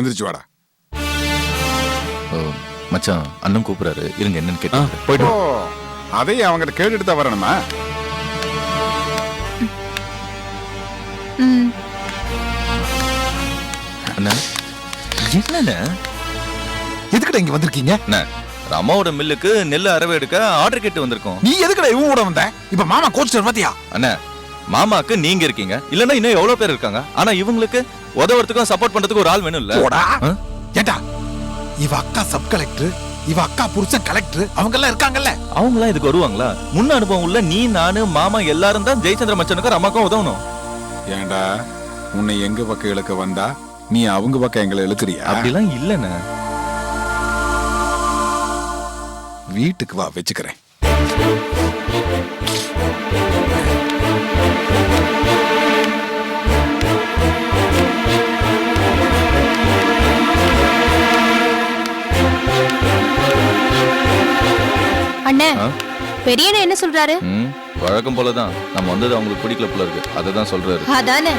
எந்திரிச்சு வாடா. மச்சான் அண்ணன் கூப்பிடுறாரு, இருங்க என்னன்னு கேட்டு ஓ, போயிட்டு அதையும் அவங்கிட்ட கேட்டுட்டு தான் வரணுமா? அண்ணா என்னண்ணா எதுக்குடா இங்க வந்திருக்கீங்க? ரமாவோட மில்லுக்கு நெல் அரவை எடுக்க ஆர்டர் கேட்டு வந்திருக்கோம். நீ எதுக்குடா இவன் கூட வந்த? இப்ப மாமா கோச்சிட்டார் பாத்தியா? அண்ணா மாமாக்கு நீங்க இருக்கீங்க, இல்லன்னா இன்னும் எவ்வளவு பேர் இருக்காங்க. ஆனா இவங்களுக்கு உதவுறதுக்கும் சப்போர்ட் பண்றதுக்கும் ஒரு ஆள் வேணும் இல்ல? ஏண்டா இவ அக்கா சப் கலெக்டர், இவ அக்கா புருஷன் கலெக்டர், அவங்க எல்லாம் இருக்காங்கல்ல. அவங்க எல்லாம் இதுக்கு வருவாங்களா? முன்ன அனுபவம் உள்ள நீ, நானு, மாமா எல்லாரும் தான் ஜெயச்சந்திர மச்சனுக்கும் ரமாக்கும் உதவணும். ஏண்டா உன்னை எங்க பக்கம் இழுக்க வந்தா நீ அவங்க பக்கம் எங்களை இழுக்கிறியா? அப்படிலாம் இல்லண்ணா. வீட்டுக்கு வா, வச்சுக்கிறேன். அண்ணே, பெரியண்ணா என்ன சொல்றாரு? வழக்கம் போலதான், நம்ம வந்தது அவங்களுக்கு பிடிக்கல போல இருக்கு, அததான் சொல்றாரு. அதானே,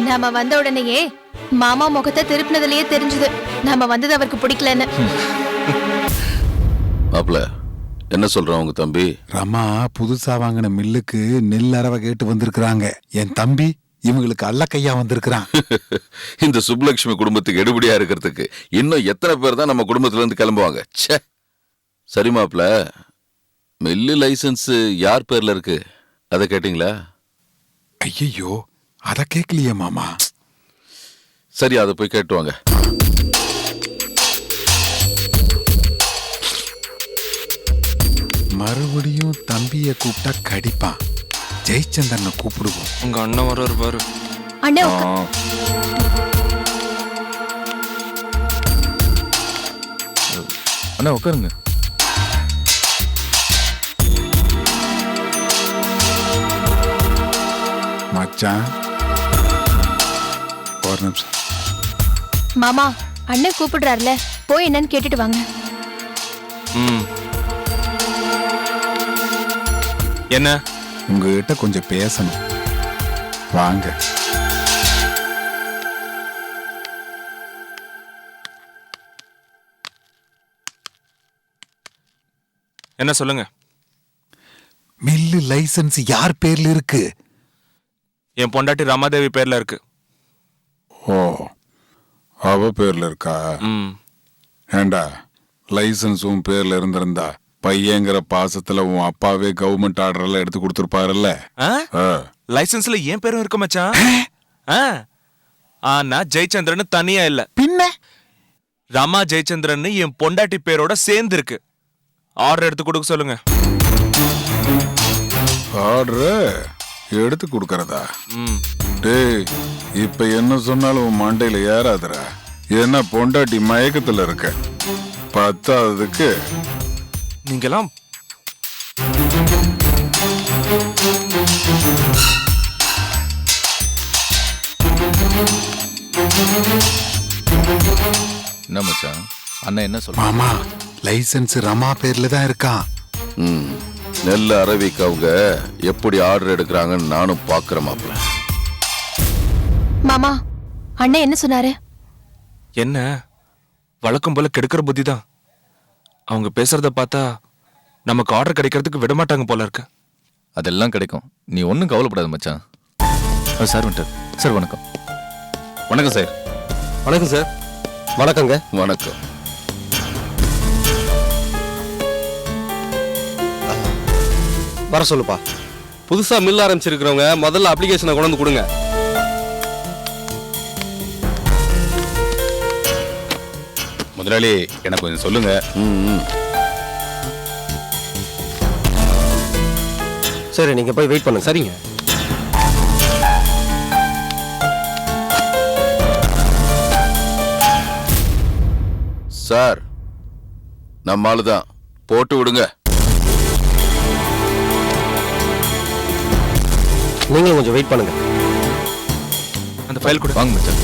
நாம வந்த உடனேயே மாமா முகத்தை திருப்பினதுலயே தெரிஞ்சது நாம வந்தது அவருக்கு பிடிக்கலன்னு. மாப்ள என்ன சொல்றான் உங்க தம்பி? ரமா புதுசா வாங்கின மில்லுக்கு நெல் அரவை கேட்டு வந்திருக்கிறாங்க. என் தம்பி இவங்களுக்கு அல்ல கையா வந்திருக்கிறான். இந்த சுப்புலட்சுமி குடும்பத்துக்கு எடுபடியா இருக்கிறதுக்கு இன்னும் எத்தனை பேர் தான் நம்ம குடும்பத்துல இருந்து கிளம்புவாங்க? ச்சே. சரி மாப்ள, மில்லு லைசன்ஸ் யார் பேர்ல இருக்கு அத கேட்டீங்களா? ஐயோ, அத கேட்கலையே மாமா. சரி, அதை போய் கேட்டுவாங்க. மறுபடியும் தம்பிய கூப்பிட்டா கடிப்பான். ஜெயச்சந்திரனை கூப்பிடுவோம். உங்க அண்ணன் வர்றாரு பாரு. அண்ணே அண்ணா உட்காருங்க. மச்சான் ஒரு நிமிஷம். மாமா, அண்ணன் கூப்பிடுறாருல, போய் என்னன்னு கேட்டுட்டு வாங்க. என்ன? உங்ககிட்ட கொஞ்சம் பேசணும், வாங்க. என்ன சொல்லுங்க. மில்லு லைசன்ஸ் யார் பேர்ல இருக்கு? என் பொண்டாட்டி ரமாதேவி பேர்ல இருக்கு. ஓ, அவ பேர்ல இருக்கா? ஏண்டா, லைசன்ஸ் உன் பேர்ல இருந்திருந்தா பையங்கிற பாசத்துல உன் அப்பாவே கவர்மெண்ட் ஆர்டர் எல்லாம் எடுத்து கொடுத்துருப்பாருல்ல. லைசன்ஸ்ல என் பேரும் இருக்கு மச்சான். ஆனா ஜெயச்சந்திரன் தனியா இல்ல, பின்ன ரமா ஜெயச்சந்திரன் என் பொண்டாட்டி பேரோட சேர்ந்து இருக்கு. ஆர்டர் எடுத்து கொடுக்க சொல்லுங்க. ஆர்டர் எடுத்து கொடுக்கறதா? டேய், இப்ப என்ன சொன்னாலும் உன் மண்டையில ஏறாதுடா. என்ன பொண்டாட்டி மயக்கத்துல இருக்க, பத்தாவதுக்கு நீங்கெல்லாம் என்ன மச்சான், அண்ணன் என்ன சொல்ற? மாமா, லைசன்ஸ் ரமா பேர்ல தான் இருக்கான். நெல்ல அரவிக்கு அவங்க எப்படி ஆர்டர் எடுக்கிறாங்கன்னு நானும் பாக்குறேன் மாப்ள. மாமா, அண்ணன் என்ன சொன்னாரு? என்ன வழக்கம் போல கெடுக்கிற புத்தி தான். அவங்க பேசுறத பார்த்தா நமக்கு ஆர்டர் கிடைக்கிறதுக்கு விட மாட்டாங்க போல இருக்கு. அதெல்லாம் கிடைக்கும், நீ ஒன்றும் கவலைப்படாத மச்சான். சார் வந்துட்டார். சார் வணக்கம். வணக்கம் சார். வணக்கம் சார். வணக்கங்க. வணக்கம். வர சொல்லுப்பா. புதுசா மில் ஆரம்பிச்சிருக்கிறவங்க முதல்ல அப்ளிகேஷனை கொண்டு வந்து கொடுங்க. முதலாளி எனக்கு கொஞ்சம் சொல்லுங்க. சரி, நீங்க போய் வெயிட் பண்ணுங்க. சரிங்க சார், நம்ம ஆளுதான், போட்டு விடுங்க. நீங்களும் கொஞ்சம் வெயிட் பண்ணுங்க. அந்த ஃபைல் கொடு. வாங்க மச்சான்,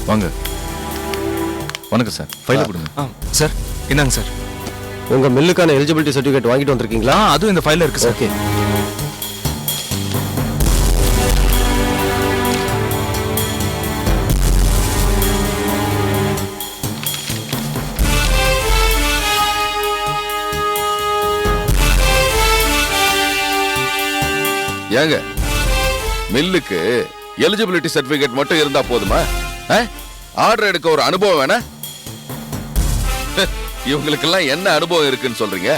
வாங்க. வணக்கம் சார், ஃபைலை கொடுங்க. சார் இந்தாங்க சார். உங்க மில்லுக்கான எலிஜிபிலிட்டி சர்டிஃபிகேட் வாங்கிட்டு வந்திருக்கீங்களா? அதுவும் இந்த ஃபைல்ல இருக்கு சார். ஓகே. ஏங்க மில்லுக்கு எலிஜிபிலிட்டி சர்டிபிகேட் மட்டும் இருந்தா போதுமா? ஆர்டர் எடுக்க ஒரு அனுபவம் வேணா? இவங்களுக்கெல்லாம் என்ன அனுபவம் இருக்குன்னு சொல்றீங்க?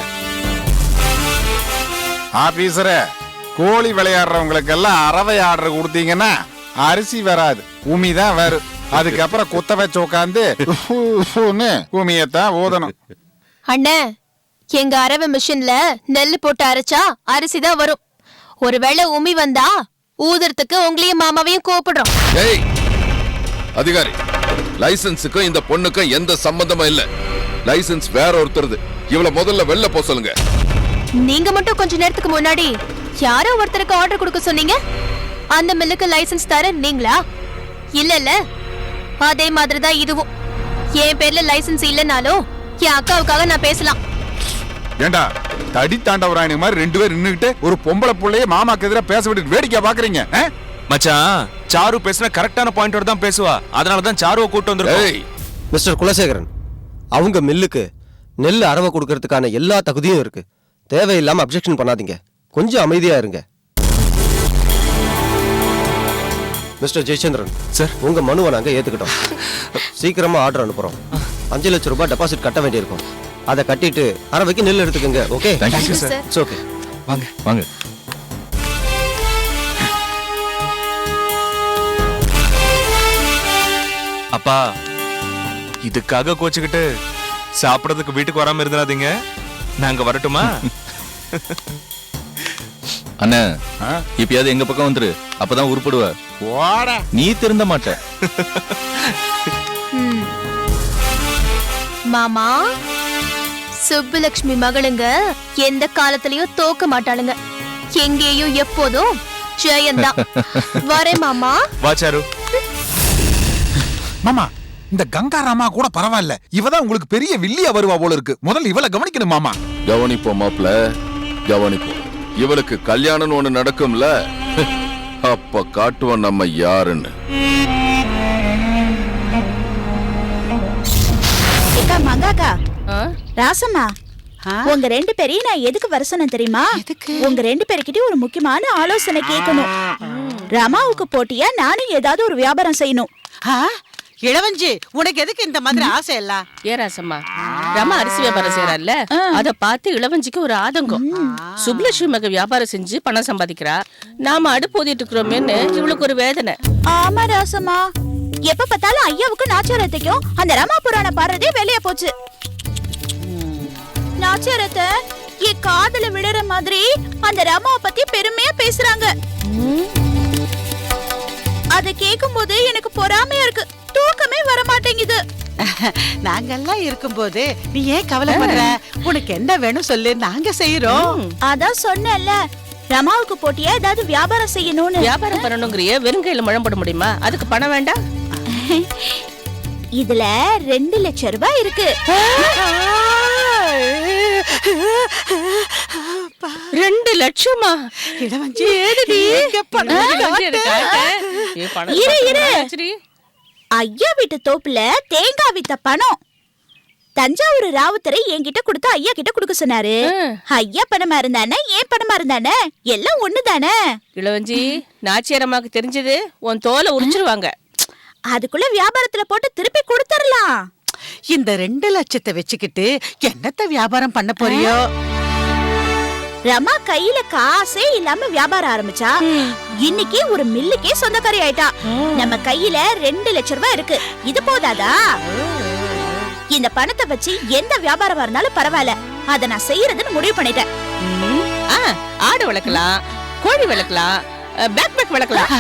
ஆபீசரே, கோழி விளையாடுறவங்களுக்கெல்லாம் அரவை ஆர்டர் கொடுத்தீங்கன்னா அரிசி வராது, உமி தான் வரும். அதுக்கப்புறம் குத்த வச்சு உட்காந்து உமியத்தான் ஊதணும். அண்ணே, எங்க அரவை மிஷின்ல நெல்லு போட்டு அரைச்சா அரிசி தான் வரும். ஒருவேளை உமி வந்தா ஊதுறதுக்கு உங்களையும் மாமாவையும் கூப்பிடுறோம். ஏய் அதிகாரி, லைசன்ஸுக்கும் இந்த பொண்ணுக்கும் எந்த சம்பந்தமும் இல்ல. லைசன்ஸ் வேற ஒருத்தருது. இவள முதல்ல வெளில போ சொல்லுங்க. நீங்க மட்டும் கொஞ்ச நேரத்துக்கு முன்னாடி யாரோ ஒருத்தருக்கு ஆர்டர் கொடுக்க சொன்னீங்க. அந்த மில்லுக்கு லைசன்ஸ் தர நீங்களா? இல்ல அதே மாதிரிதான் இதுவும். என் பேர்ல லைசன்ஸ் இல்லனாலும் என் அக்காவுக்காக நான் பேசலாம். ஏண்டா தடி தாண்டவராயணி மாதிரி 2 பேர் நின்னுகிட்டு ஒரு பொம்பளை புள்ளைய மாமாக்கு எதிராக பேச விட்டு வேடிக்கை பாக்குறீங்க. மச்சான், சாரு பேசினா கரெக்டான பாயிண்டோட தான் பேசுவா. அதனாலதான் சாருவை கூட்டு வந்திருக்கோம். மிஸ்டர் குலசேகரன், அவங்க மில்லுக்கு நெல் அரவை கொடுக்கறதுக்கான எல்லா தகுதியும் இருக்கு. தேவையில்லாம அப்ஜெக்ஷன் பண்ணாதீங்க. கொஞ்சம் அமைதியா இருங்க. மிஸ்டர் ஜெயச்சந்திரன் சார், உங்க மனுவை நாங்க ஏத்துக்கிட்டோம். சீக்கிரமா ஆர்டர் அனுப்புறோம். 5 லட்சம் ரூபாய் டெபாசிட் கட்ட வேண்டியிருக்கும். அதை கட்டிட்டு அரவைக்கு நெல் எடுத்துக்கங்க. Okay, thank you sir. It's okay. வாங்க வாங்க. அப்பா, இதுக்காக கோச்சுக்கிட்டு சாப்பிடறதுக்கு வீட்டுக்கு வராம இருந்துடாதீங்க. நாங்க வரட்டுமா? அண்ணா, இப்பயாவது எங்க பக்கம் வந்துரு, அப்பதான் உருப்படுவ. நீ திருந்த மாட்ட. மாமா, சுப்புலட்சுமி மகளுங்க எந்த காலத்திலயும் தோக்க மாட்டாளுங்க. எங்கேயும் எப்போதும் ஜெயந்தான். வரேன் மாமா. வா சாரு. மாமா, இந்த கங்காராமா கூட பரவாயில்ல. இவதான் உங்களுக்கு பெரிய வில்லியா வருவா போல இருக்கு. முதல்ல இவளை கவனிக்கணும் மாமா. கவனிப்போம் மாப்ள, கவனிப்போம். இவளுக்கு கல்யாணம் ஒண்ணு நடக்கும்ல, அப்ப காட்டுவோம் நம்ம யாருன்னு. மங்காக்கா, ராசம்மா, உங்க 2 பேரையும் நான் எதுக்கு வர சொன்னேன் தெரியுமா? உங்க 2 பேர்கிட்டயும் ஒரு முக்கியமான ஆலோசனை கேட்கணும். ரமாவுக்கு போட்டியா நானும் ஏதாவது ஒரு வியாபாரம் செய்யணும். இளவஞ்சி, உனக்கு எதுக்கு இந்த மாதிரி ஆசை எல்லாம்? ஏராசம்மா, ரமா அரிசி வியாபாரம் செய்யறாள்ல, அத பார்த்து இளவஞ்சிக்கு ஒரு ஆதங்கம். சுப்புலட்சுமி மக வியாபாரம் செஞ்சு பணம் சம்பாதிக்கிறா, நாம அடுப்பு ஊதிட்டு இருக்கிறோமேன்னு இவளுக்கு ஒரு வேதனை. ஆமா ராசம்மா, எப்ப பார்த்தாலும் ஐயாவுக்கு நாச்சாரத்தைக்கும் அந்த ரமா புராணம் பாடுறதே வேலையா போச்சு. நாச்சாரத்தை என் காதுல விடுற மாதிரி அந்த ரமாவை பத்தி பெருமையா பேசுறாங்க. அத கேட்கும் போது எனக்கு பொறாமையா இருக்கு. தூக்கமே வர மாட்டேங்குது. நாங்கெல்லாம் இருக்கும்போது நீ ஏன் கவலைப்படுற? உனக்கு என்ன வேணும் சொல்லு, நாங்க செய்யறோம். அதான் சொன்னேன்ல, ரமாவுக்கு போட்டியா ஏதாவது வியாபாரம் செய்யணும்னு. வியாபாரம் பண்ணணுங்கிறிய வெறுங்கையில முழம்பட முடியுமா? அதுக்கு பணம் வேண்டாம். இதுல 2 லட்சம் ரூபாய் இருக்கு. 2 லட்சமா? இளவஞ்சி, ஐயா வீட்டு தோப்புல தேங்காய் வித்த பணம் தஞ்சாவூர் ராவுத்தரை என்கிட்ட கொடுத்து ஐயா கிட்ட கொடுக்க சொன்னாரு. ஐயா பணமா இருந்தானே, ஏன் பணமா இருந்தானே, எல்லாம் ஒண்ணுதானே. இளவஞ்சி, நாச்சியாரம்மாக்கு தெரிஞ்சது உன் தோலை உரிச்சிருவாங்க. அதுக்குள்ள வியாபாரத்துல போட்டு திருப்பி கொடுத்துடலாம். இந்த 2 லட்சத்தை வச்சுக்கிட்டு என்னத்த வியாபாரம் பண்ண போறியோ? ரமா கையில காசே இல்லாம வியாபாரம் ஆரம்பிச்சா இன்னைக்கு ஒரு மில்லுக்கே சொந்தக்காரி ஆயிட்டா. நம்ம கையில 2 லட்சம் ரூபாய் இருக்கு. இது போதாதா? இந்த பணத்தை வச்சு எந்த வியாபாரமா இருந்தாலும் பரவாயில்ல, அத நான் செய்யறதுன்னு முடிவு பண்ணிட்டேன். ஆடு வளர்க்கலாம், கோழி வளர்க்கலாம், பேக் பேக் வளர்க்கலாம்.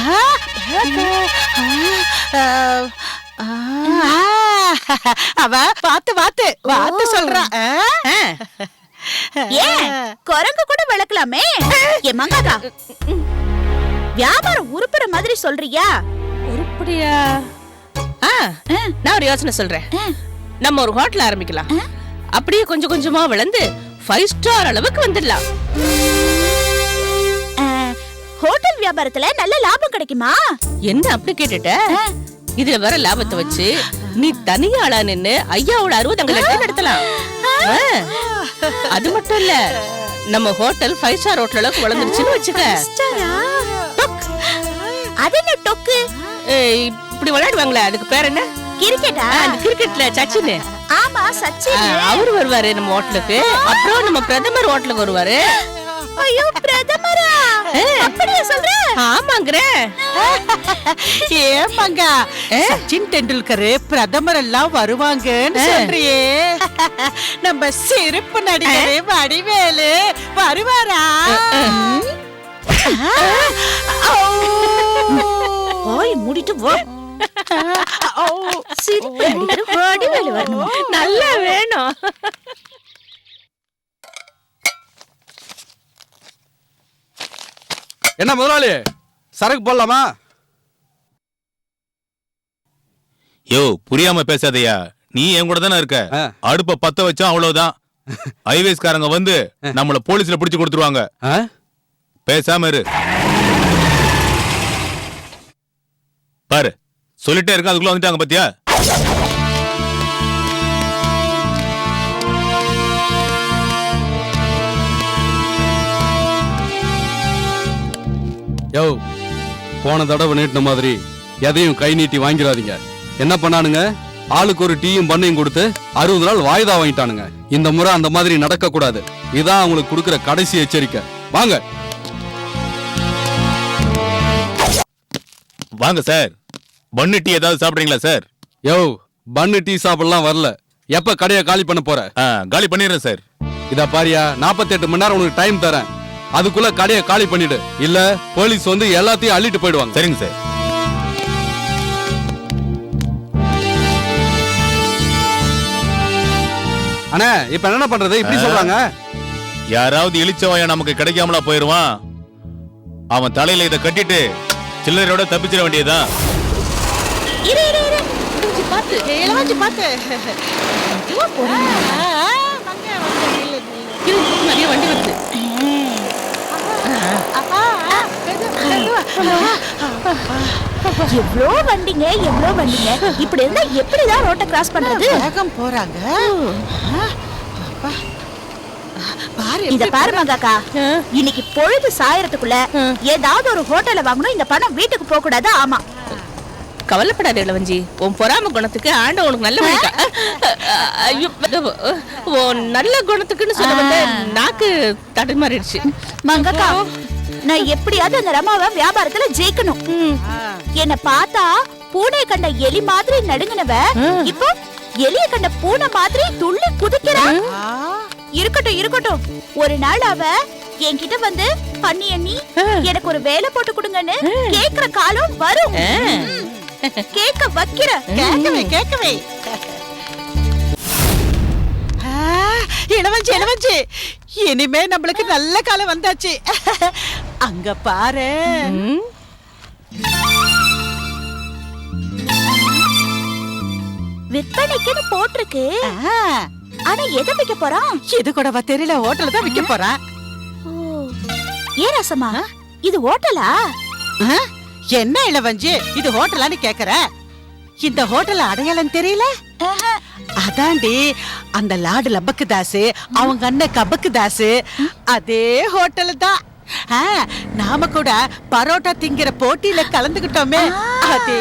அவ பாத்து சொல்றா. ஏன் குரங்கு கூட வளர்க்கலாமே? என் மங்காக்கா, வியாபாரம் உருப்புற மாதிரி சொல்றியா? உருப்படியா? நான் ஒரு யோசனை சொல்றேன். நம்ம ஒரு ஹோட்டல் ஆரம்பிக்கலாம். அப்படியே கொஞ்சம் கொஞ்சமா வளர்ந்து 5 ஸ்டார் அளவுக்கு வந்துடலாம். ஹோட்டல் வியாபாரத்துல நல்ல லாபம் கிடைக்குமா? என்ன அப்படி கேட்டுட்ட? இதுல வர லாபத்தை வச்சு நீ தனியாளா நின்னு ஐயாவோட 60 அங்க நடத்தலாம். அது மட்டும் இல்ல, நம்ம ஹோட்டல் 5 ஸ்டார் ஹோட்டல் அளவுக்கு வளர்ந்துருச்சுன்னு வச்சுக்க. அது என்ன டொக்கு? இப்படி விளையாடுவாங்களே அதுக்கு பேர் என்ன? கிரிக்கெட்டா? அந்த கிரிக்கெட்ல சச்சின். ஆமா சச்சின். அவரு வருவாரு நம்ம ஹோட்டலுக்கு. அப்புறம் நம்ம பிரதமர் ஹோட்டலுக்கு வருவாரு. ஐயோ பிரதமரா? அப்படியே சொல்ற? ஆமாங்கற. ஏமாங்க சச்சின் டெண்டுல்கர் பிரதமர் எல்லாம் வருவாங்கன்னு சொல்றியே, நம்ம சிறப்பு நடிகர் வடிவேலு வருவாரா? ஓய் மூடிட்டு வா. சிரிப்பு நடிகர் வடிவேலு வரணும். நல்லா வேணும். என்ன முதலாளி, சரக்கு போடலாமா? யோ புரியாம பேசாதயா, நீ என் கூட தானே இருக்க. அடுப்ப பத்த வச்சா அவ்வளவுதான். ஐவேஸ்காரங்க வந்து நம்மள போலீஸ்ல பிடிச்சு கொடுத்துருவாங்க. பேசாம இரு. பாரு சொல்லிட்டே இருக்க, அதுக்குள்ள வந்துட்டாங்க பாத்தியா? யோ, போன தடவை நீட்டின மாதிரி எதையும் கை நீட்டி வாங்கிடாதீங்க. என்ன பண்ணானுங்க, ஆளுக்கு ஒரு டீயும் பண்ணையும் கொடுத்து 60 நாள் வாய்தா வாங்கிட்டானுங்க. இந்த முறை அந்த மாதிரி நடக்க கூடாது. இதான் அவங்களுக்கு கொடுக்கிற கடைசி எச்சரிக்கை. வாங்க வாங்க சார். பன்னு டீ ஏதாவது சாப்பிடுறீங்களா சார்? யோ, பன்னு டீ சாப்பிடலாம் வரல. எப்ப கடையை காலி பண்ண போற? காலி பண்ணிடுறேன் சார். இத பாரியா, 48 மணி நேரம் உனக்கு டைம் தரேன். அதுக்குள்ள கடையை காலி பண்ணிடு, இல்ல போலீஸ் வந்து எல்லாத்தையும் அள்ளிட்டு போயிடுவாங்க. சரிங்க சார். அண்ணா, இப்ப என்ன பண்றது? இப்படி சொல்றாங்க. யாராவது இழிச்சவாயா நமக்கு கிடைக்காமலா போயிருவான். அவன் தலையில இதை கட்டிட்டு சில்லறையோட தப்பிச்சிட வேண்டியதா. இரு இரு இரு. பாத்து இளவஞ்சி பாத்து. நிறைய வண்டி வருது. எவ்வளோ வண்டிங்க, எவ்வளோ வண்டிங்க. இப்படி இருந்தா எப்படிதான் ரோட்டை கிராஸ் பண்றது? வேகம் போறாங்க. இத பாரு மங்காக்கா, இன்னைக்கு பொழுது சாயறதுக்குள்ள ஏதாவது ஒரு ஹோட்டல்ல வாங்கணும். இந்த பணம் வீட்டுக்கு போக கூடாது. ஆமா, கவலைப்படாத இளவஞ்சி. உன் பொறாம குணத்துக்கு ஆண்டவன் உனக்கு நல்ல வழிக்கா. ஐயோ, உன் நல்ல குணத்துக்குன்னு சொல்ல வந்த நாக்கு தடுமாறிடுச்சு. மங்காக்கா, நான் எப்படியாவது அந்த ரமாவை வியாபாரத்துல ஜெயிக்கணும். என்ன பார்த்தா பூனை கண்ட எலி மாதிரி நடுங்கினவ இப்போ எலிய கண்ட பூனை மாதிரி துள்ளி குதிக்கிறான். இருக்கட்டும் இருக்கட்டும், ஒரு நாள் அவ என்கிட்ட வந்து பண்ணி அண்ணி எனக்கு ஒரு வேலை போட்டு கொடுங்கன்னு கேக்குற காலம் வரும். கேக்க வைக்கிற. கேட்கவே கேட்கவே. இளவஞ்சி இளவஞ்சி, இனிமே நம்மளுக்கு நல்ல காலம் வந்தாச்சு. அங்க பாரு, விற்பனைக்குன்னு போட்டிருக்கு. ஆனா எதை விற்க போறான்? இது கூடவா தெரியல, ஹோட்டல தான் விற்க போறான். ஏ ரசமா, இது ஹோட்டலா? என்ன இளவஞ்சி, இது ஹோட்டலான்னு கேக்குற? இந்த ஹோட்டல் அடையாளம் தெரியல? அதாண்டி அந்த லாடு லபக்கு தாசு, அவங்க அண்ணன் கபக்கு தாசு, அதே ஹோட்டல் தான். நாம கூட பரோட்டா திங்கிற போட்டியில கலந்துகிட்டோமே, அதே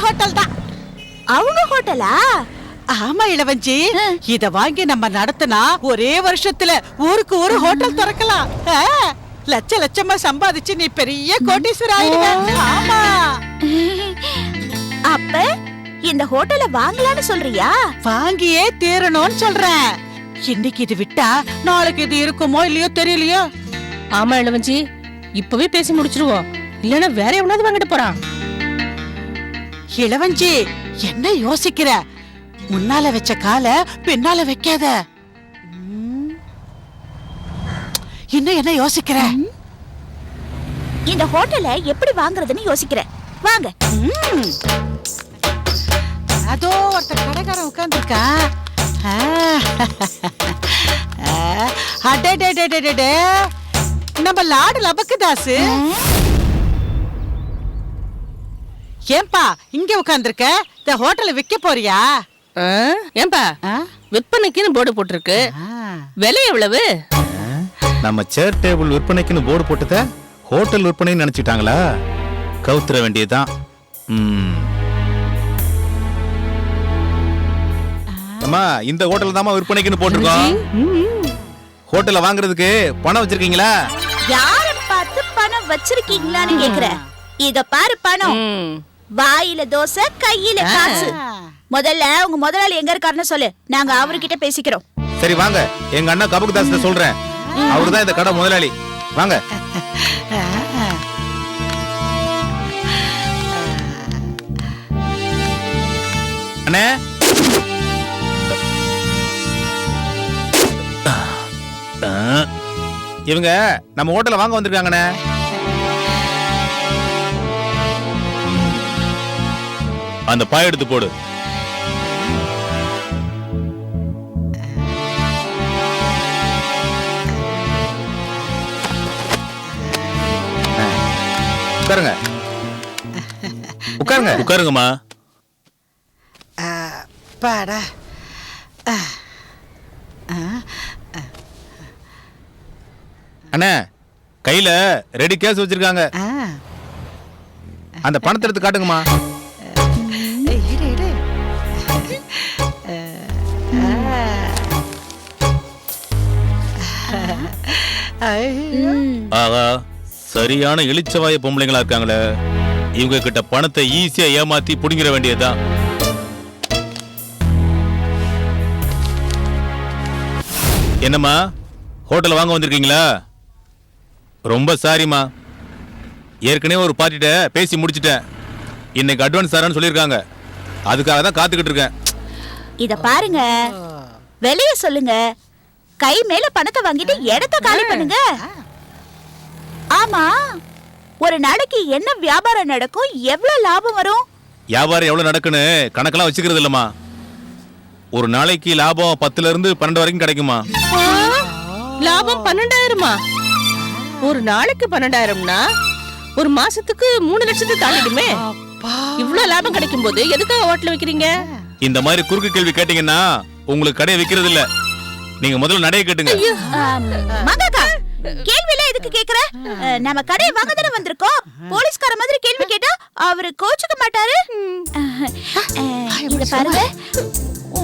ஹோட்டல் தான். அவங்க ஹோட்டலா? ஆமா இளவஞ்சி, இத வாங்கி நம்ம நடத்தினா ஒரே வருஷத்துல ஊருக்கு ஒரு ஹோட்டல் திறக்கலாம். லட்ச லட்சமா சம்பாதிச்சு நீ பெரிய கோடீஸ்வரர் ஆயிடுவ. ஆமா, அப்ப இந்த ஹோட்டலை வாங்கலாம்னு சொல்றியா? வாங்கியே தீரணும்னு சொல்றேன். இன்னைக்கு இது விட்டா நாளைக்கு இது இருக்குமோ இல்லையோ தெரியலையோ. ஆமா இளவஞ்சி, இப்பவே பேசி முடிச்சிருவோம். இல்லன்னா வேற எவனாவது வாங்கிட்டு போறான். இளவஞ்சி, என்ன யோசிக்கிற? முன்னால வச்ச கால பின்னால வைக்காத. இன்னும் என்ன யோசிக்கிற? இந்த ஹோட்டலை எப்படி வாங்குறதுன்னு யோசிக்கிறேன். வாங்க. அதோ ஒருத்த கடைக்காரன் உட்கார்ந்துருக்கா. நம்ம லாடு லபக்கு தாசு. ஏன்பா இங்க உட்கார்ந்துருக்க? இந்த ஹோட்டலை விற்க போறியா? ஏன்பா, விற்பனைக்குன்னு போர்டு போட்டிருக்கு. விலை எவ்வளவு? நம்ம சேர் டேபிள் விற்பனைக்குன்னு போர்டு போட்டத ஹோட்டல் விற்பனைன்னு நினைச்சிட்டாங்களா? கவுத்துற வேண்டியதுதான். அம்மா, இந்த ஹோட்டல் தாமா விற்பனைக்குன்னு போட்டிருக்கோம். ஹோட்டல்ல வாங்குறதுக்கு பணம் வச்சிருக்கீங்களா? யார பார்த்து பணம் வச்சிருக்கீங்களான்னு கேக்குற. இத பாரு பணம். வாயில தோசை, கையில காசு. முதல்ல உங்க முதலாளி எங்க இருக்காருன்னு சொல்லு, நாங்க அவர்கிட்ட பேசிக்கிறோம். சரி வாங்க, எங்க அண்ணா கபக்தாஸ் சொல்றேன். அவருதான் இந்த கடை முதலாளி. வாங்க. அண்ணே, இவங்க நம்ம ஹோட்டல்ல வாங்க வந்திருக்காங்கண்ணே. அந்த பாய் எடுத்து போடு. உட்காருங்க, உட்காருங்க, உட்காருங்கம்மா. பாடா. அண்ணே, கையில ரெடி கேஸ் வச்சிருக்காங்க. அந்த பணத்தை எடுத்து காட்டுங்கம்மா. ஆகா, சரியான இளிச்சவாய பொம்பளைங்களா இருக்காங்களே. இவங்க கிட்ட பணத்தை ஈஸியா ஏமாத்தி புடிங்கிற வேண்டியதுதான். என்னம்மா, ஹோட்டல் வாங்க வந்திருக்கீங்களா? ரொம்ப சாரிம்மா, ஏற்கனவே ஒரு பார்ட்டிட்ட பேசி முடிச்சிட்டேன். இன்னைக்கு அட்வான்ஸ் தரேன்னு சொல்லியிருக்காங்க. அதுக்காக தான் காத்துக்கிட்டு இருக்கேன். இத பாருங்க, வெளிய சொல்லுங்க. கை மேல பணத்தை வாங்கிட்டு இடத்த காலி பண்ணுங்க. ஆமா, ஒரு நாளைக்கு என்ன வியாபாரம் நடக்கும், எவ்வளவு லாபம் வரும்? வியாபாரம் எவ்வளவு நடக்குன்னு கணக்கெல்லாம் வச்சுக்கிறது இல்லம்மா. ஒரு நாளைக்கு லாபம் 10ல இருந்து 12 வரைக்கும் கிடைக்குமா. லாபம் 12,000மா? ஒரு நாளைக்கு 12,000னா ஒரு மாசத்துக்கு 3 லட்சத்தை தாண்டிடுமே. இவ்வளவு லாபம் கிடைக்கும் போது எதுக்காக ஹோட்டல் வைக்கிறீங்க? இந்த மாதிரி குறுக்கு கேள்வி கேட்டீங்கன்னா உங்களுக்கு கடையை விக்கிறது இல்ல. நீங்க முதல்ல நடைய கேட்டுங்க. மகாக்கா, கேள்வில எதுக்கு கேக்குற? நம்ம கடையை வாங்க தானே வந்திருக்கோம். போலீஸ்கார மாதிரி கேள்வி கேட்டா அவரு கோச்சுக்க மாட்டாரு. இத பாருங்க,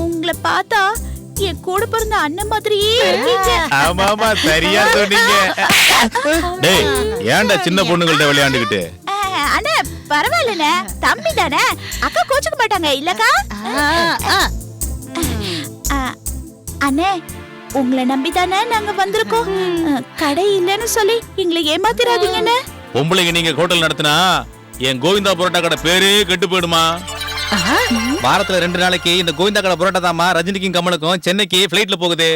உங்களை பார்த்தா என் கூட பிறந்த அண்ணன் மாதிரியே இருக்கீங்க. ஆமாமா, சரியா சொன்னீங்க. டேய், ஏன்டா சின்ன பொண்ணுங்கள்ட்ட விளையாண்டுக்கிட்டு? அண்ணா பரவாயில்லண்ணே, தம்பி தானே, அக்கா கோச்சுக்க மாட்டாங்க இல்லக்கா? அண்ணே, உங்களை நம்பிதானே நாங்க வந்திருக்கோம். கடை இல்லைன்னு சொல்லி எங்களை ஏமாத்திராதீங்கண்ணே. பொம்பளைங்க நீங்க ஹோட்டல் நடத்தினா என் கோவிந்தா புரோட்டா கடை பேரே கெட்டு போயிடுமா. வாரத்துல 2 நாளைக்கு இந்த கோவிந்தா கடை புரோட்டா தாமா ரஜினிக்கும் கமலுக்கும் சென்னைக்கு பிளைட்ல போகுது.